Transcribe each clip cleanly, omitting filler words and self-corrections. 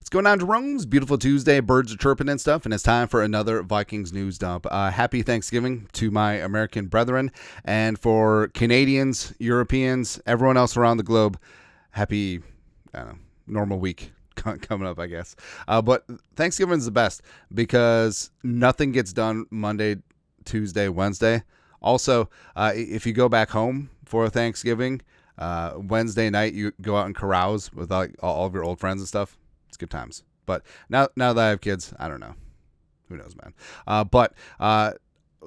What's going on, Jerome's? Beautiful Tuesday. Birds are chirping and stuff, and it's time for another Vikings news dump. Happy Thanksgiving to my American brethren, and for Canadians, Europeans, everyone else around the globe, happy, normal week coming up, I guess. But Thanksgiving is the best because nothing gets done Monday, Tuesday, Wednesday. Also, if you go back home for Thanksgiving, Wednesday night you go out and carouse with all of your old friends and stuff. It's good times. But now that I have kids, I don't know. Who knows, man? But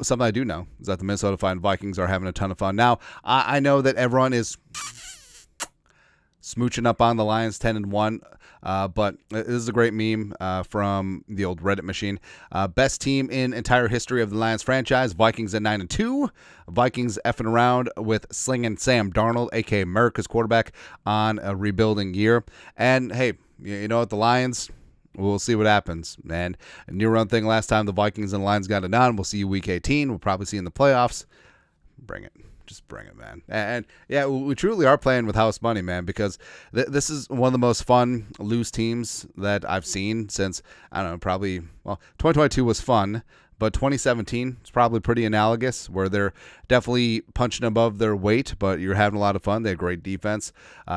something I do know is that the Minnesota Vikings are having a ton of fun. Now, I know that everyone is smooching up on the Lions 10-1, but this is a great meme from the old Reddit machine. Best team in entire history of the Lions franchise, Vikings at 9-2. Vikings effing around with slinging Sam Darnold, a.k.a. America's quarterback, on a rebuilding year. And, hey, you know what, the Lions, we'll see what happens, man. A new run thing last time the Vikings and the Lions got it on. We'll see you week 18. We'll probably see you in the playoffs. Bring it. Just bring it, man. And yeah, we truly are playing with house money, man, because this is one of the most fun loose teams that I've seen since, I don't know, probably, 2022 was fun, but 2017 is probably pretty analogous, where they're definitely punching above their weight, but you're having a lot of fun. They have great defense.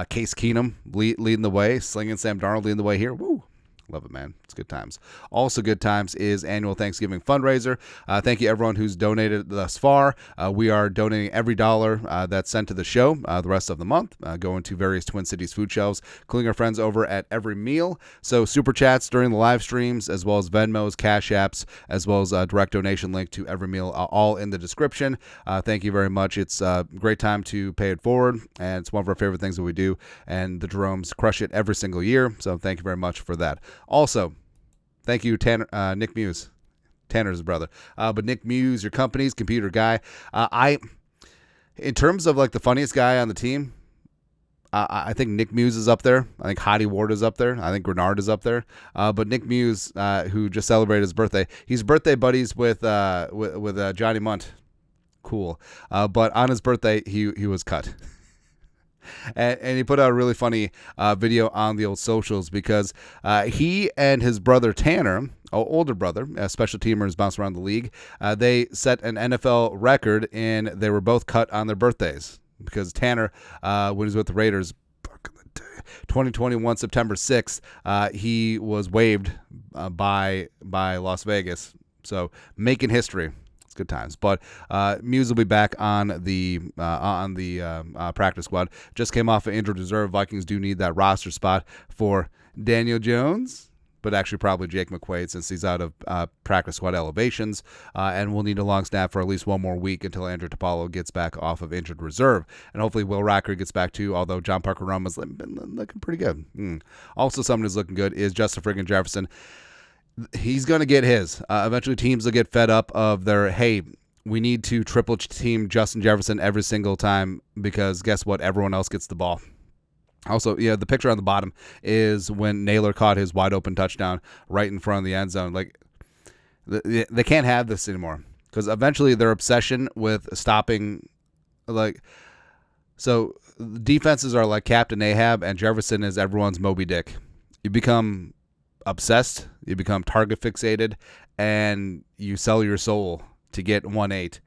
Case Keenum leading the way, slinging Sam Darnold leading the way here. Woo. Love it, man. It's good times. Also good times is annual Thanksgiving fundraiser. Thank you, everyone who's donated thus far. We are donating every dollar that's sent to the show the rest of the month, going to various Twin Cities food shelves, including our friends over at Every Meal. So super chats during the live streams, as well as Venmos, Cash Apps, as well as a direct donation link to Every Meal, all in the description. Thank you very much. It's a great time to pay it forward, and it's one of our favorite things that we do, and the Jeromes crush it every single year, so thank you very much for that. Also, thank you, Nick Muse, Tanner's brother. But Nick Muse, your company's computer guy. In terms of like the funniest guy on the team, I think Nick Muse is up there. I think Hottie Ward is up there. I think Grenard is up there. But Nick Muse, who just celebrated his birthday, he's birthday buddies with Johnny Munt. Cool. But on his birthday, he was cut. And he put out a really funny video on the old socials because he and his brother Tanner, older brother, special teamers bounce around the league, they set an NFL record, and they were both cut on their birthdays because Tanner, when he was with the Raiders, 2021 September 6th, he was waived by Las Vegas. So making history. Good times. But Muse will be back on the practice squad. Just came off an injured reserve. Vikings do need that roster spot for Daniel Jones, but actually probably Jake McQuaid, since he's out of practice squad elevations, and we'll need a long snap for at least one more week until Andrew Topolo gets back off of injured reserve, and hopefully Will Rocker gets back too, although John Parker Ruma's been looking pretty good. Also, someone who's looking good is Justin friggin' Jefferson. He's going to get his. Eventually, teams will get fed up of their, hey, we need to triple team Justin Jefferson every single time because guess what? Everyone else gets the ball. Also, yeah, the picture on the bottom is when Naylor caught his wide open touchdown right in front of the end zone. Like, they can't have this anymore because eventually their obsession with stopping, so defenses are like Captain Ahab and Jefferson is everyone's Moby Dick. You become obsessed, you become target fixated, and you sell your soul to get 1-8.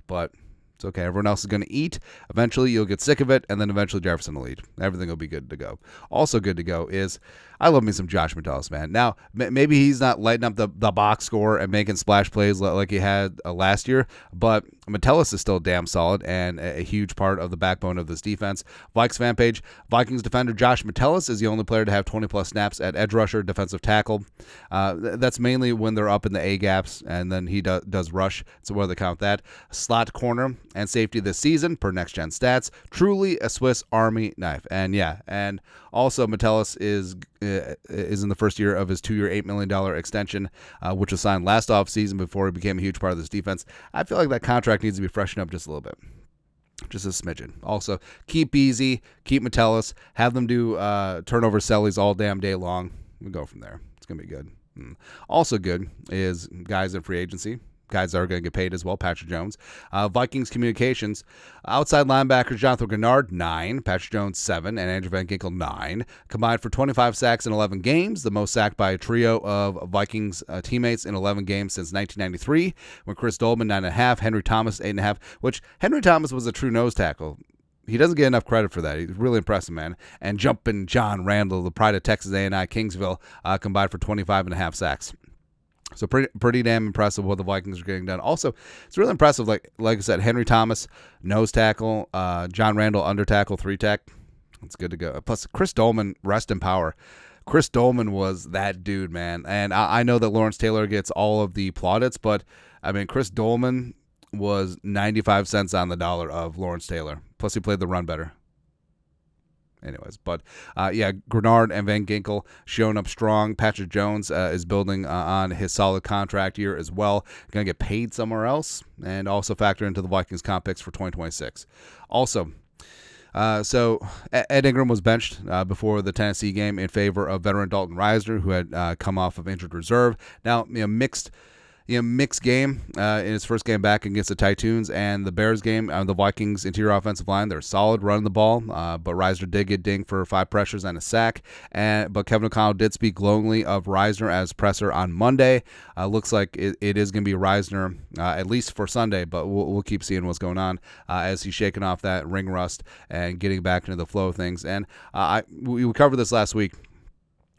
But it's okay. Everyone else is going to eat. Eventually, you'll get sick of it, and then eventually Jefferson will eat. Everything will be good to go. Also good to go is I love me some Josh Metellus, man. Now, maybe he's not lighting up the box score and making splash plays like he had last year, but Metellus is still damn solid and a huge part of the backbone of this defense. Vikes fan page, Vikings defender Josh Metellus is the only player to have 20-plus snaps at edge rusher, defensive tackle. That's mainly when they're up in the A gaps, and then he does rush. So where they count that. Slot corner and safety this season, per Next Gen Stats. Truly a Swiss Army knife. And yeah, and also Metellus is in the first year of his 2-year, $8 million extension, which was signed last offseason before he became a huge part of this defense. I feel like that contract needs to be freshened up just a little bit. Just a smidgen. Also, keep easy, keep Metellus, have them do turnover sellies all damn day long. We'll go from there. It's going to be good. Also good is guys in free agency. guys that are going to get paid as well. Patrick Jones. Vikings communications. Outside linebackers, Jonathan Gennard, 9. Patrick Jones, 7. And Andrew Van Ginkel, 9. Combined for 25 sacks in 11 games. The most sacked by a trio of Vikings teammates in 11 games since 1993. When Chris Dolman, 9.5. Henry Thomas, 8.5. Which Henry Thomas was a true nose tackle. He doesn't get enough credit for that. He's really impressive, man. And Jumpin' John Randall, the pride of Texas A&I Kingsville, combined for 25.5 sacks. So pretty damn impressive what the Vikings are getting done. Also, it's really impressive. Like I said, Henry Thomas, nose tackle. John Randall, under tackle, 3-tech. It's good to go. Plus, Chris Dolman, rest in power. Chris Dolman was that dude, man. And I know that Lawrence Taylor gets all of the plaudits, but, I mean, Chris Dolman was 95 cents on the dollar of Lawrence Taylor. Plus, he played the run better. Anyways, but Grenard and Van Ginkel showing up strong. Patrick Jones is building on his solid contract year as well. Going to get paid somewhere else, and also factor into the Vikings comp picks for 2026. Also, so Ed Ingram was benched before the Tennessee game in favor of veteran Dalton Risner, who had come off of injured reserve. Now, mixed game in his first game back against the Titans, and the Bears game, the Vikings interior offensive line, they're solid running the ball, but Risner did get dinged for 5 pressures and a sack. But Kevin O'Connell did speak glowingly of Risner as presser on Monday. Looks like it is going to be Risner at least for Sunday, but we'll keep seeing what's going on as he's shaking off that ring rust and getting back into the flow of things. And we covered this last week.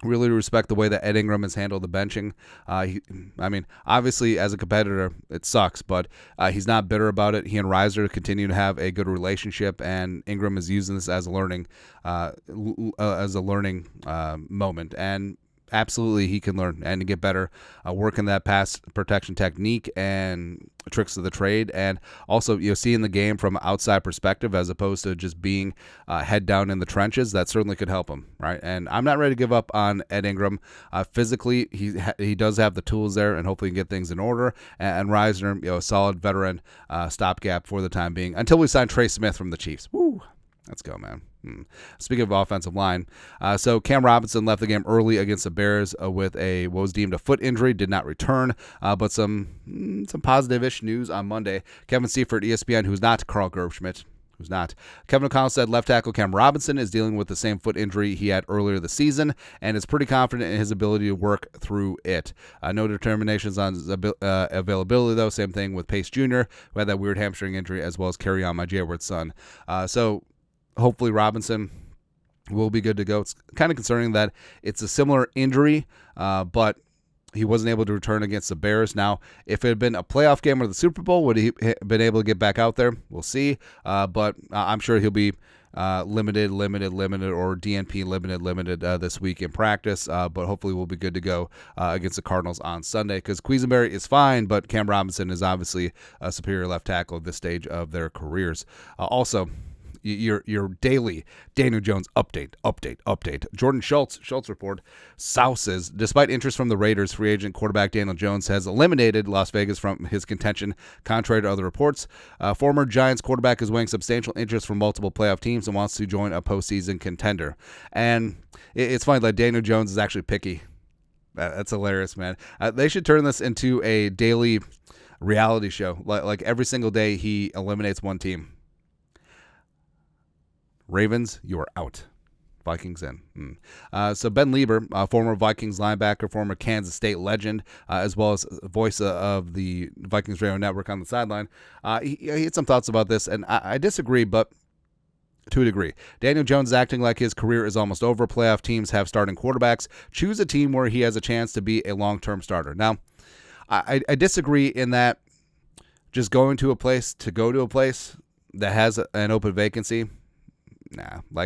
Really respect the way that Ed Ingram has handled the benching. Obviously, as a competitor, it sucks, but he's not bitter about it. He and Risner continue to have a good relationship, and Ingram is using this as a learning moment. And absolutely, he can learn and get better, working that pass protection technique and tricks of the trade, and also seeing the game from an outside perspective as opposed to just being head down in the trenches. That certainly could help him, right? And I'm not ready to give up on Ed Ingram. Physically, he does have the tools there, and hopefully he can get things in order. And Risner, a solid veteran stopgap for the time being until we sign Trey Smith from the Chiefs. Woo! Let's go, man. Speaking of offensive line, so Cam Robinson left the game early against the Bears with what was deemed a foot injury, did not return, but some positive-ish news on Monday. Kevin Seifert, ESPN, who's not Carl Gerbschmidt, who's not. Kevin O'Connell said left tackle Cam Robinson is dealing with the same foot injury he had earlier this season and is pretty confident in his ability to work through it. No determinations on availability, though. Same thing with Pace Jr., who had that weird hamstring injury, as well as Kerryon, my Jayward's son. So hopefully Robinson will be good to go. It's kind of concerning that it's a similar injury, but he wasn't able to return against the Bears. Now, if it had been a playoff game or the Super Bowl, would he been able to get back out there? We'll see. But I'm sure he'll be limited, or DNP limited this week in practice. But hopefully we'll be good to go against the Cardinals on Sunday, because Quisenberry is fine, but Cam Robinson is obviously a superior left tackle at this stage of their careers. Also, your daily Daniel Jones update. Jordan Schultz report. Souses, despite interest from the Raiders, free agent quarterback Daniel Jones has eliminated Las Vegas from his contention, contrary to other reports. Former Giants quarterback is weighing substantial interest from multiple playoff teams and wants to join a postseason contender. And it's funny, like Daniel Jones is actually picky. That's hilarious, man. They should turn this into a daily reality show. Like every single day he eliminates one team. Ravens, you are out. Vikings in. So Ben Lieber, former Vikings linebacker, former Kansas State legend, as well as voice of the Vikings Radio Network on the sideline, he had some thoughts about this, and I disagree, but to a degree. Daniel Jones is acting like his career is almost over. Playoff teams have starting quarterbacks. Choose a team where he has a chance to be a long-term starter. Now, I disagree in that just going to a place that has an open vacancy. Nah,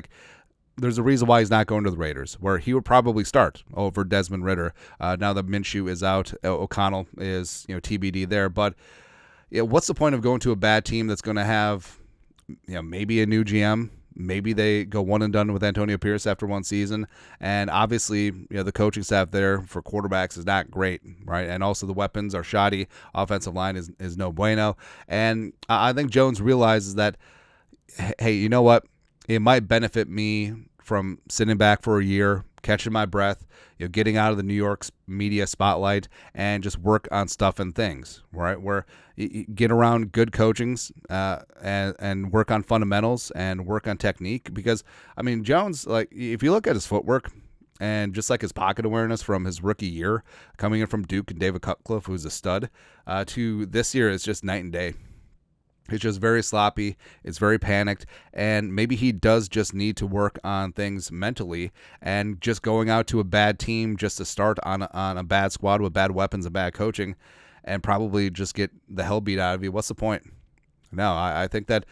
there's a reason why he's not going to the Raiders, where he would probably start over Desmond Ridder. Now that Minshew is out, O'Connell is TBD there. But what's the point of going to a bad team that's going to have maybe a new GM? Maybe they go one and done with Antonio Pierce after one season. And obviously, the coaching staff there for quarterbacks is not great, right? And also the weapons are shoddy. Offensive line is no bueno. And I think Jones realizes that, hey, you know what? It might benefit me from sitting back for a year catching my breath, getting out of the New York media spotlight and just work on stuff and things, right? Where you get around good coachings and work on fundamentals and work on technique. Because, I mean, Jones, like, if you look at his footwork and just like his pocket awareness from his rookie year, coming in from Duke and David Cutcliffe, who's a stud, to this year, it's just night and day. It's just very sloppy. It's very panicked. And maybe he does just need to work on things mentally, and just going out to a bad team just to start on a bad squad with bad weapons and bad coaching and probably just get the hell beat out of you. What's the point? No, I think that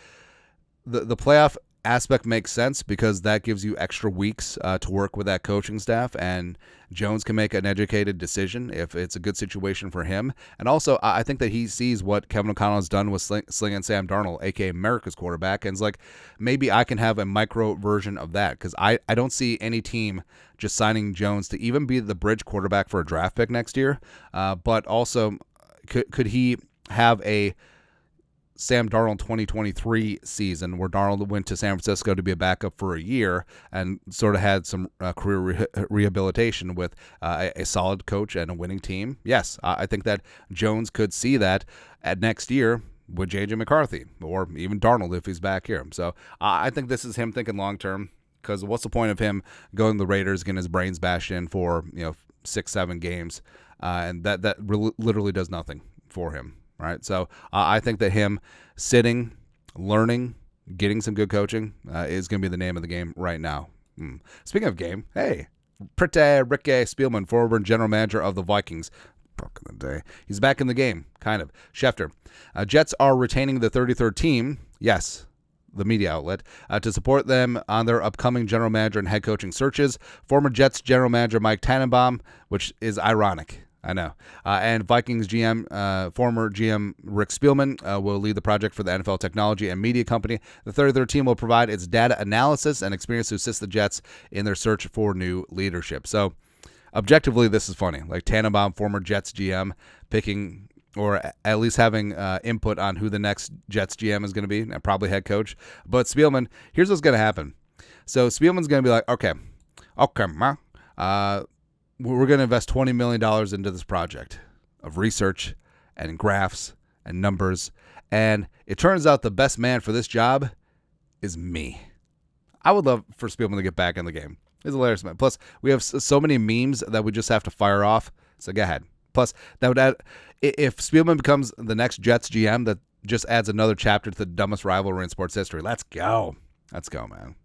the playoff aspect makes sense because that gives you extra weeks to work with that coaching staff, and Jones can make an educated decision if it's a good situation for him. And also, I think that he sees what Kevin O'Connell has done with slinging Sam Darnold, aka America's quarterback, and it's like, maybe I can have a micro version of that, because I don't see any team just signing Jones to even be the bridge quarterback for a draft pick next year. But also, could he have a Sam Darnold 2023 season where Darnold went to San Francisco to be a backup for a year and sort of had some career rehabilitation with a solid coach and a winning team? Yes, I think that Jones could see that at next year with J.J. McCarthy or even Darnold if he's back here. So I think this is him thinking long term, because what's the point of him going to the Raiders, getting his brains bashed in for 6-7 games, and that literally does nothing for him. Right, so I think that him sitting, learning, getting some good coaching is going to be the name of the game right now. Speaking of game, hey, Ricky Spielman, former general manager of the Vikings, back in the day, he's back in the game, kind of. Schefter, Jets are retaining the 33rd team, yes, the media outlet, to support them on their upcoming general manager and head coaching searches. Former Jets general manager Mike Tannenbaum, which is ironic, I know. And Vikings GM, former GM Rick Spielman, will lead the project for the NFL technology and media company. The 33rd team will provide its data analysis and experience to assist the Jets in their search for new leadership. So, objectively, this is funny. Like Tannenbaum, former Jets GM, picking or at least having input on who the next Jets GM is going to be, and probably head coach. But Spielman, here's what's going to happen. So Spielman's going to be like, okay, we're going to invest $20 million into this project of research and graphs and numbers. And it turns out the best man for this job is me. I would love for Spielman to get back in the game. He's a hilarious man. Plus, we have so many memes that we just have to fire off. So go ahead. Plus, that would add, if Spielman becomes the next Jets GM, that just adds another chapter to the dumbest rivalry in sports history. Let's go. Let's go, man.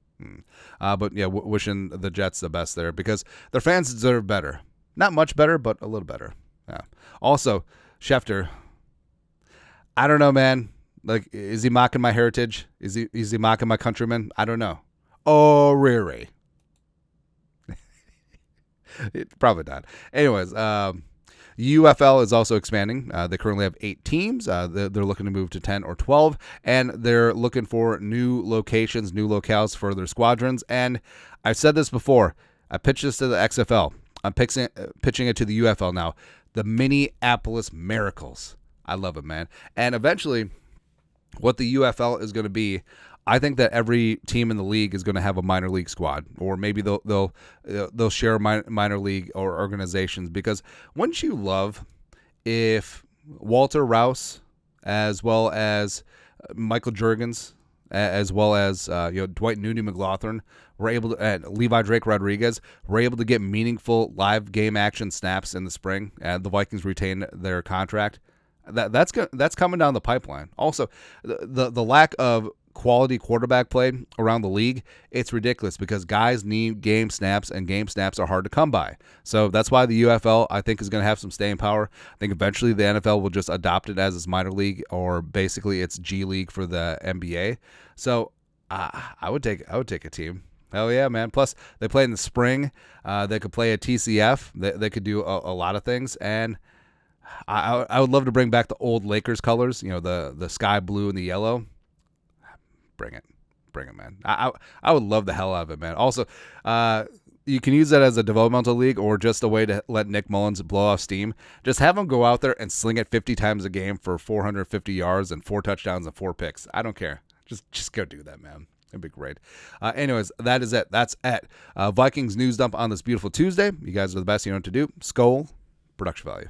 But yeah, wishing the Jets the best there, because their fans deserve better. Not much better, but a little better. Yeah. Also, Schefter, I don't know, man. Like, is he mocking my heritage? Is he mocking my countrymen? I don't know. Oh, Riri. Probably not. Anyways, UFL is also expanding. They currently have 8 teams. They're looking to move to 10 or 12, and they're looking for new locations, new locales for their squadrons. And I've said this before. I pitched this to the XFL. I'm pitching it to the UFL now. The Minneapolis Miracles. I love it, man. And eventually, what the UFL is going to be, I think that every team in the league is going to have a minor league squad, or maybe they'll share minor league or organizations. Because wouldn't you love if Walter Rouse, as well as Michael Juergens, as well as Dwight Nudie McLaughlin, were able to, and Levi Drake Rodriguez, were able to get meaningful live game action snaps in the spring, and the Vikings retain their contract? That's coming down the pipeline. Also, the lack of quality quarterback play around the league, it's ridiculous, because guys need game snaps, and game snaps are hard to come by. So that's why the UFL, I think, is going to have some staying power. I think eventually the NFL will just adopt it as its minor league, or basically its G League for the NBA. So I would take a team. Hell yeah, man. Plus, they play in the spring. They could play at TCF. They could do a lot of things. And I would love to bring back the old Lakers colors, the sky blue and the yellow. Bring it, man. I would love the hell out of it, man. Also, you can use that as a developmental league, or just a way to let Nick Mullins blow off steam. Just have him go out there and sling it 50 times a game for 450 yards and 4 touchdowns and 4 picks. I don't care. Just go do that, man. It'd be great. Anyways, that is it. That's it. Vikings news dump on this beautiful Tuesday. You guys are the best. You know what to do. Skol. Production value.